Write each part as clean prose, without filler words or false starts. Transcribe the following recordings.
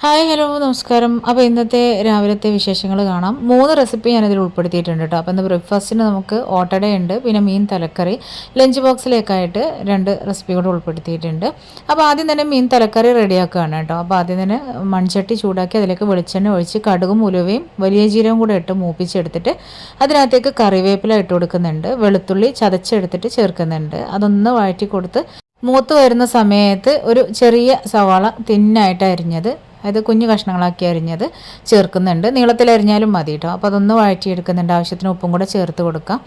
Hi hello നമസ്കാരം. അപ്പോൾ ഇന്നത്തെ രാവിലത്തെ വിശേഷങ്ങൾ കാണാം. 3 റെസിപ്പി ഞാനിതിൽ ഉൾപ്പെടുത്തിയിട്ടുണ്ട് കേട്ടോ. അപ്പോൾ ഇന്ന് ബ്രേക്ക്ഫാസ്റ്റിന് നമുക്ക് ഓട്ടടയുണ്ട്, പിന്നെ മീൻ തലക്കറി, ലഞ്ച് ബോക്സിലേക്കായിട്ട് 2 റെസിപ്പി കൂടെ ഉൾപ്പെടുത്തിയിട്ടുണ്ട്. അപ്പോൾ ആദ്യം തന്നെ മീൻ തലക്കറി റെഡിയാക്കുകയാണ് കേട്ടോ. അപ്പോൾ ആദ്യം തന്നെ മൺചട്ടി ചൂടാക്കി അതിലേക്ക് വെളിച്ചെണ്ണ ഒഴിച്ച് കടുകും ഉലുവയും വലിയ ജീരകം കൂടെ ഇട്ട് മൂപ്പിച്ചെടുത്തിട്ട് അതിനകത്തേക്ക് കറിവേപ്പില ഇട്ട് കൊടുക്കുന്നുണ്ട്, വെളുത്തുള്ളി ചതച്ചെടുത്തിട്ട് ചേർക്കുന്നുണ്ട്. അതൊന്ന് വഴറ്റി കൊടുത്ത് മൂത്ത് വരുന്ന സമയത്ത് ഒരു ചെറിയ സവാള തിന്നായിട്ട് അരിഞ്ഞത്, അത് കുഞ്ഞു കഷ്ണങ്ങളാക്കി അരിഞ്ഞത് ചേർക്കുന്നുണ്ട്. നീളത്തിൽ അരിഞ്ഞാലും മതി കേട്ടോ. അപ്പോൾ അതൊന്ന് വഴറ്റിയെടുക്കുന്നുണ്ട്. ആവശ്യത്തിന് ഉപ്പും കൂടെ ചേർത്ത് കൊടുക്കാം.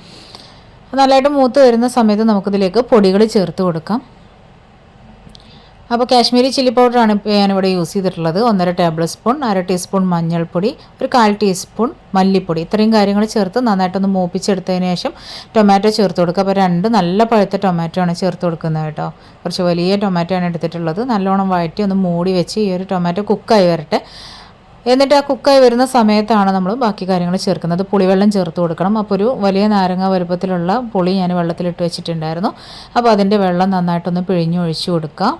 നല്ലതായിട്ട് മൂത്ത് വരുന്ന സമയത്ത് നമുക്കിതിലേക്ക് പൊടികൾ ചേർത്ത് കൊടുക്കാം. അപ്പോൾ കാശ്മീരി ചില്ലി പൗഡറാണ് ഇപ്പോൾ ഞാനിവിടെ യൂസ് ചെയ്തിട്ടുള്ളത്. 1.5 ടേബിൾ സ്പൂൺ, 1/2 ടീസ്പൂൺ മഞ്ഞൾപ്പൊടി, ഒരു 1/4 ടീസ്പൂൺ മല്ലിപ്പൊടി, ഇത്രയും കാര്യങ്ങൾ ചേർത്ത് നന്നായിട്ടൊന്ന് മൂപ്പിച്ചെടുത്തതിന് ശേഷം ടൊമാറ്റോ ചേർത്ത് കൊടുക്കുക. അപ്പോൾ 2 നല്ല പഴുത്ത ടൊമാറ്റോ ആണ് ചേർത്ത് കൊടുക്കുന്നത് കേട്ടോ. കുറച്ച് വലിയ ടൊമാറ്റോ ആണ് എടുത്തിട്ടുള്ളത്. നല്ലോണം വഴറ്റി ഒന്ന് മൂടി വെച്ച് ഈ ഒരു ടൊമാറ്റോ കുക്കായി വരട്ടെ. എന്നിട്ട് ആ കുക്കായി വരുന്ന സമയത്താണ് നമ്മൾ ബാക്കി കാര്യങ്ങൾ ചേർക്കുന്നത്. പുളിവെള്ളം ചേർത്ത് കൊടുക്കണം. അപ്പോൾ ഒരു വലിയ നാരങ്ങ വലുപ്പത്തിലുള്ള പുളി ഞാൻ വെള്ളത്തിലിട്ട് വെച്ചിട്ടുണ്ടായിരുന്നു. അപ്പോൾ അതിൻ്റെ വെള്ളം നന്നായിട്ടൊന്ന് പിഴിഞ്ഞൊഴിച്ച് കൊടുക്കാം.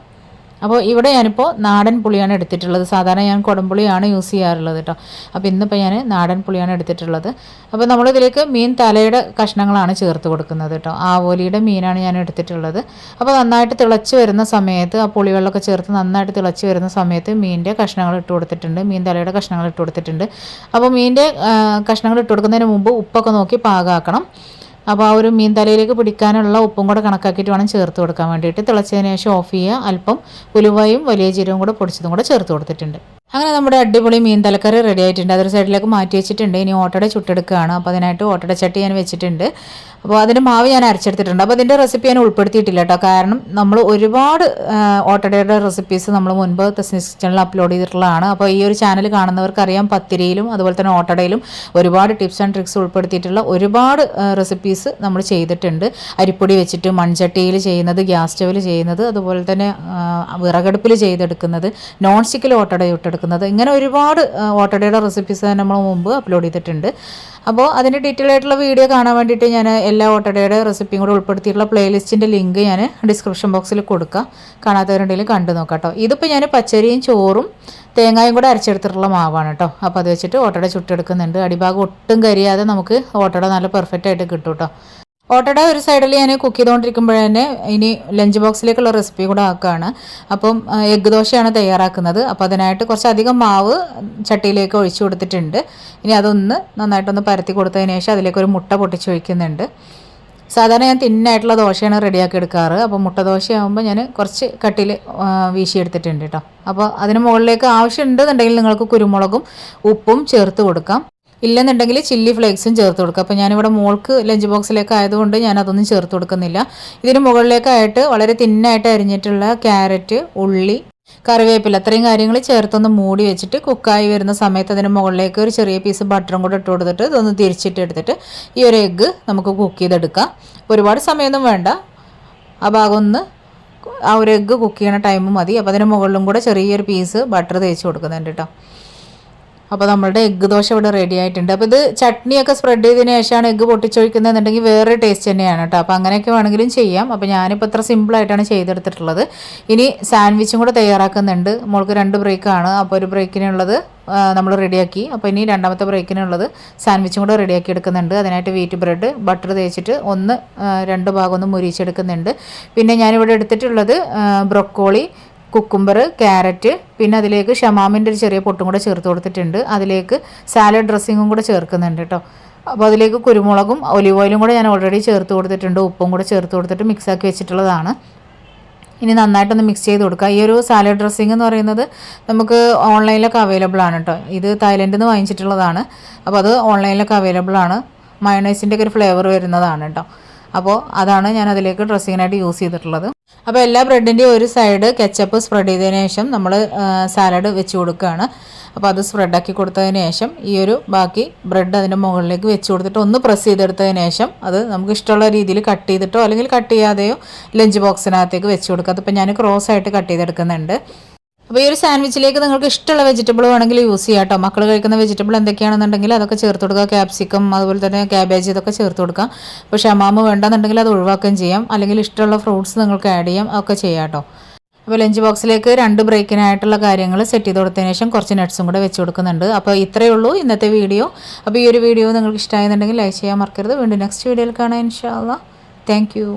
അപ്പോൾ ഇവിടെ ഞാനിപ്പോൾ നാടൻ പുളിയാണ് എടുത്തിട്ടുള്ളത്. സാധാരണ ഞാൻ കുടംപുളിയാണ് യൂസ് ചെയ്യാറുള്ളത് കേട്ടോ. അപ്പോൾ ഇന്നിപ്പോൾ ഞാൻ നാടൻ പുളിയാണ് എടുത്തിട്ടുള്ളത്. അപ്പോൾ നമ്മളിതിലേക്ക് മീൻ തലയുടെ കഷ്ണങ്ങളാണ് ചേർത്ത് കൊടുക്കുന്നത് കേട്ടോ. ആവോലിയുടെ മീനാണ് ഞാൻ എടുത്തിട്ടുള്ളത്. അപ്പോൾ നന്നായിട്ട് തിളച്ച് വരുന്ന സമയത്ത് ആ പുളിവെള്ളമൊക്കെ ചേർത്ത് നന്നായിട്ട് തിളച്ച് വരുന്ന സമയത്ത് മീനിൻ്റെ കഷ്ണങ്ങൾ ഇട്ട് കൊടുത്തിട്ടുണ്ട്, മീൻ തലയുടെ കഷ്ണങ്ങൾ ഇട്ട് കൊടുത്തിട്ടുണ്ട്. അപ്പോൾ മീനിൻ്റെ കഷ്ണങ്ങൾ ഇട്ട് കൊടുക്കുന്നതിന് മുമ്പ് ഉപ്പൊക്കെ നോക്കി പാകാക്കണം. അപ്പോൾ ആ ഒരു മീൻ തലയിലേക്ക് പിടിക്കാനുള്ള ഉപ്പും കൂടെ കണക്കാക്കിയിട്ട് വേണം ചേർത്ത് കൊടുക്കാൻ വേണ്ടിയിട്ട്. തിളച്ചതിന് ശേഷം ഓഫ് ചെയ്യുക. അല്പം ഉലുവയും വലിയ ജീരകവും കൂടെ പൊടിച്ചതും കൂടെ ചേർത്ത് കൊടുത്തിട്ടുണ്ട്. അങ്ങനെ നമ്മുടെ അടിപൊളി മീൻ തലക്കറി റെഡി ആയിട്ടുണ്ട്. അതൊരു സൈഡിലേക്ക് മാറ്റി വെച്ചിട്ടുണ്ട്. ഇനി ഓട്ടട ചുട്ടെടുക്കുകയാണ്. അപ്പോൾ അതിനായിട്ട് ഓട്ടട ചട്ടി ഞാൻ വെച്ചിട്ടുണ്ട്. അപ്പോൾ അതിൻ്റെ മാവ് ഞാൻ അരച്ചെടുത്തിട്ടുണ്ട്. അപ്പോൾ അതിൻ്റെ റെസിപ്പി ഞാൻ ഉൾപ്പെടുത്തിയിട്ടില്ല കേട്ടോ. കാരണം നമ്മൾ ഒരുപാട് ഓട്ടടയുടെ റെസിപ്പീസ് നമ്മൾ മുൻപ് തസ്നീസ് കിച്ചണിൽ അപ്ലോഡ് ചെയ്തിട്ടുള്ളതാണ്. അപ്പോൾ ഈ ഒരു ചാനൽ കാണുന്നവർക്കറിയാം, പത്തിരിയിലും അതുപോലെ തന്നെ ഓട്ടടയിലും ഒരുപാട് ടിപ്സ് ആൻഡ് ട്രിക്സ് ഉൾപ്പെടുത്തിയിട്ടുള്ള ഒരുപാട് റെസിപ്പീസ് നമ്മൾ ചെയ്തിട്ടുണ്ട്. അരിപ്പൊടി വെച്ചിട്ട് മൺചട്ടിയിൽ ചെയ്യുന്നത്, ഗ്യാസ് സ്റ്റവിൽ ചെയ്യുന്നത്, അതുപോലെ തന്നെ വിറകടുപ്പിൽ ചെയ്തെടുക്കുന്നത്, നോൺ സ്റ്റിക്കിൽ ഓട്ടട ചുട്ടെടുക്കുന്നത്, ഇങ്ങനെ ഒരുപാട് ഓട്ടടയുടെ റെസിപ്പീസ് നമ്മൾ മുമ്പ് അപ്ലോഡ് ചെയ്തിട്ടുണ്ട്. അപ്പോൾ അതിൻ്റെ ഡീറ്റെയിൽ ആയിട്ടുള്ള വീഡിയോ കാണാൻ വേണ്ടിയിട്ട് ഞാൻ എല്ലാ ഓട്ടടയുടെ റെസിപ്പിയും കൂടെ ഉൾപ്പെടുത്തിയിട്ടുള്ള പ്ലേലിസ്റ്റിൻ്റെ ലിങ്ക് ഞാൻ ഡിസ്ക്രിപ്ഷൻ ബോക്സിൽ കൊടുക്കാം. കാണാത്തവരുണ്ടെങ്കിൽ കണ്ടു നോക്കാം കേട്ടോ. ഇതിപ്പോൾ ഞാൻ പച്ചരിയും ചോറും തേങ്ങയും കൂടെ അരച്ചെടുത്തിട്ടുള്ള മാവാണ് കേട്ടോ. അപ്പോൾ അത് വെച്ചിട്ട് ഓട്ടട ചുട്ടെടുക്കുന്നുണ്ട്. അടിഭാഗം ഒട്ടും കരിയാതെ നമുക്ക് ഓട്ടട നല്ല പെർഫെക്റ്റ് ആയിട്ട് കിട്ടും കേട്ടോ. ഓട്ടട ഒരു സൈഡിൽ ഞാൻ കുക്ക് ചെയ്തുകൊണ്ടിരിക്കുമ്പോൾ തന്നെ ഇനി ലഞ്ച് ബോക്സിലേക്കുള്ള റെസിപ്പി കൂടെ ആക്കുകയാണ്. അപ്പം എഗ്ഗ് ദോശയാണ് തയ്യാറാക്കുന്നത്. അപ്പോൾ അതിനായിട്ട് കുറച്ചധികം മാവ് ചട്ടിയിലേക്ക് ഒഴിച്ചു കൊടുത്തിട്ടുണ്ട്. ഇനി അതൊന്ന് നന്നായിട്ടൊന്ന് പരത്തി കൊടുത്തതിന് ശേഷം അതിലേക്ക് ഒരു മുട്ട പൊട്ടിച്ചൊഴിക്കുന്നുണ്ട്. സാധാരണ ഞാൻ തിന്നായിട്ടുള്ള ദോശയാണ് റെഡിയാക്കി എടുക്കാറ്. അപ്പോൾ മുട്ട ദോശയാകുമ്പോൾ ഞാൻ കുറച്ച് കട്ടിയിൽ വീശിയെടുത്തിട്ടുണ്ട് കേട്ടോ. അപ്പോൾ അതിന് മുകളിലേക്ക് ആവശ്യമുണ്ടെന്നുണ്ടെങ്കിൽ നിങ്ങൾക്ക് കുരുമുളകും ഉപ്പും ചേർത്ത് കൊടുക്കാം. ഇല്ലെന്നുണ്ടെങ്കിൽ ചില്ലി ഫ്ലേക്സും ചേർത്ത് കൊടുക്കുക. അപ്പോൾ ഞാനിവിടെ മോൾക്ക് ലഞ്ച് ബോക്സിലേക്ക് ആയതുകൊണ്ട് ഞാനതൊന്നും ചേർത്ത് കൊടുക്കുന്നില്ല. ഇതിന് മുകളിലേക്കായിട്ട് വളരെ തിന്നായിട്ട് അരിഞ്ഞിട്ടുള്ള ക്യാരറ്റ്, ഉള്ളി, കറിവേപ്പില, അത്രയും കാര്യങ്ങൾ ചേർത്തൊന്ന് മൂടി വെച്ചിട്ട് കുക്കായി വരുന്ന സമയത്ത് അതിന് മുകളിലേക്ക് ഒരു ചെറിയ പീസ് ബട്ടറും കൂടെ ഇട്ട് കൊടുത്തിട്ട് ഇതൊന്ന് തിരിച്ചിട്ട് എടുത്തിട്ട് ഈ ഒരു എഗ്ഗ് നമുക്ക് കുക്ക് ചെയ്തെടുക്കാം. ഒരുപാട് സമയമൊന്നും വേണ്ട. ആ ഭാഗം ഒന്ന് ആ ഒരു എഗ്ഗ് കുക്ക് ചെയ്യണ ടൈം മതി. അപ്പോൾ അതിന് മുകളിലും കൂടെ ചെറിയൊരു പീസ് ബട്ടർ തേച്ച് കൊടുക്കുന്നുണ്ട് കേട്ടോ. അപ്പോൾ നമ്മളുടെ എഗ്ഗ് ദോശ ഇവിടെ റെഡി ആയിട്ടുണ്ട്. അപ്പോൾ ഇത് ചട്നിയൊക്കെ സ്പ്രെഡ് ചെയ്തതിന് ശേഷമാണ് എഗ്ഗ് പൊട്ടിച്ചൊഴിക്കുന്നതെന്നുണ്ടെങ്കിൽ വേറെ ടേസ്റ്റ് തന്നെയാണ് കേട്ടോ. അപ്പോൾ അങ്ങനെയൊക്കെ വേണമെങ്കിലും ചെയ്യാം. അപ്പോൾ ഞാനിപ്പോൾ ഇത്ര സിമ്പിളായിട്ടാണ് ചെയ്തെടുത്തിട്ടുള്ളത്. ഇനി സാൻഡ്വിച്ചും കൂടെ തയ്യാറാക്കുന്നുണ്ട്. മോൾക്ക് 2 ബ്രേക്കാണ്. അപ്പോൾ ഒരു ബ്രേക്കിനുള്ളത് നമ്മൾ റെഡിയാക്കി. അപ്പോൾ ഇനി രണ്ടാമത്തെ ബ്രേക്കിനുള്ളത് സാൻഡ്വിച്ചും കൂടെ റെഡിയാക്കി എടുക്കുന്നുണ്ട്. അതിനായിട്ട് വീറ്റ് ബ്രെഡ് ബട്ടർ തേച്ചിട്ട് 2 ഭാഗം ഒന്ന് മുരിച്ചെടുക്കുന്നുണ്ട്. പിന്നെ ഞാനിവിടെ എടുത്തിട്ടുള്ളത് ബ്രൊക്കോളി, കുക്കുംബർ, ക്യാരറ്റ്, പിന്നെ അതിലേക്ക് ഷമാമിൻ്റെ ഒരു ചെറിയ പൊട്ടും കൂടെ ചേർത്ത് കൊടുത്തിട്ടുണ്ട്. അതിലേക്ക് സാലഡ് ഡ്രസ്സിങ്ങും കൂടെ ചേർക്കുന്നുണ്ട് കേട്ടോ. അപ്പോൾ അതിലേക്ക് കുരുമുളകും ഒലിവ് ഓയിലും കൂടെ ഞാൻ ഓൾറെഡി ചേർത്ത് കൊടുത്തിട്ടുണ്ട്. ഉപ്പും കൂടെ ചേർത്ത് കൊടുത്തിട്ട് മിക്സാക്കി വെച്ചിട്ടുള്ളതാണ്. ഇനി നന്നായിട്ടൊന്ന് മിക്സ് ചെയ്ത് കൊടുക്കുക. ഈ ഒരു സാലഡ് ഡ്രസ്സിങ് എന്ന് പറയുന്നത് നമുക്ക് ഓൺലൈനിലൊക്കെ അവൈലബിൾ ആണ് കേട്ടോ. ഇത് തായ്ലൻഡിൽ നിന്ന് വാങ്ങിച്ചിട്ടുള്ളതാണ്. അപ്പോൾ അത് ഓൺലൈനിലൊക്കെ അവൈലബിൾ ആണ്. മയോണൈസിൻ്റെ ഒക്കെ ഒരു ഫ്ലേവർ വരുന്നതാണ് കേട്ടോ. അപ്പോൾ അതാണ് ഞാൻ അതിലേക്ക് ഡ്രസ്സിങ്ങിനായിട്ട് യൂസ് ചെയ്തിട്ടുള്ളത്. അപ്പോൾ എല്ലാ ബ്രെഡിൻ്റെയും ഒരു സൈഡ് കെച്ചപ്പ് സ്പ്രെഡ് ചെയ്തതിന് ശേഷം നമ്മൾ സാലഡ് വെച്ച് കൊടുക്കുകയാണ്. അപ്പോൾ അത് സ്പ്രെഡാക്കി കൊടുത്തതിന് ശേഷം ഈ ഒരു ബാക്കി ബ്രെഡ് അതിൻ്റെ മുകളിലേക്ക് വെച്ച് കൊടുത്തിട്ട് ഒന്ന് പ്രസ് ചെയ്തെടുത്തതിന് ശേഷം അത് നമുക്ക് ഇഷ്ടമുള്ള രീതിയിൽ കട്ട് ചെയ്തിട്ടോ അല്ലെങ്കിൽ കട്ട് ചെയ്യാതെയോ ലഞ്ച് ബോക്സിനകത്തേക്ക് വെച്ച് കൊടുക്കുക. അതിപ്പോൾ ഞാൻ ക്രോസ് ആയിട്ട് കട്ട് ചെയ്തെടുക്കുന്നുണ്ട്. അപ്പോൾ ഈ ഒരു സാൻഡ്വിച്ചിലേക്ക് നിങ്ങൾക്ക് ഇഷ്ടമുള്ള വെജിറ്റബിൾ വേണമെങ്കിൽ യൂസ് ചെയ്യാം കേട്ടോ. മക്കൾ കഴിക്കുന്ന വെജിറ്റബിൾ എന്തൊക്കെയാണെന്നുണ്ടെങ്കിൽ അതൊക്കെ ചേർത്ത് കൊടുക്കുക. ക്യാപ്സിക്കം, അതുപോലെ തന്നെ ക്യാബേജ്, ഇതൊക്കെ ചേർത്ത് കൊടുക്കാം. അപ്പോൾ ഷമാമ് വേണ്ടെന്നുണ്ടെങ്കിൽ അത് ഒഴിവാക്കുകയും ചെയ്യാം. അല്ലെങ്കിൽ ഇഷ്ടമുള്ള ഫ്രൂട്ട്സ് നിങ്ങൾക്ക് ആഡ് ചെയ്യാം, ഒക്കെ ചെയ്യാം കേട്ടോ. അപ്പോൾ ലഞ്ച് ബോക്സിലേക്ക് 2 ബ്രേക്കിനായിട്ടുള്ള കാര്യങ്ങൾ സെറ്റ് ചെയ്ത് കൊടുത്തതിന് ശേഷം കുറച്ച് നട്ട്സും കൂടെ വെച്ച് കൊടുക്കുന്നുണ്ട്. അപ്പോൾ ഇത്രയേ ഉള്ളൂ ഇന്നത്തെ വീഡിയോ. അപ്പോൾ ഈ ഒരു വീഡിയോ നിങ്ങൾക്ക് ഇഷ്ടമായെന്നുണ്ടെങ്കിൽ ലൈക്ക് ചെയ്യാൻ മറക്കരുത്. വീണ്ടും നെക്സ്റ്റ് വീഡിയോയിൽ കാണാം ഇൻഷാ അല്ലാഹ്. Thank you.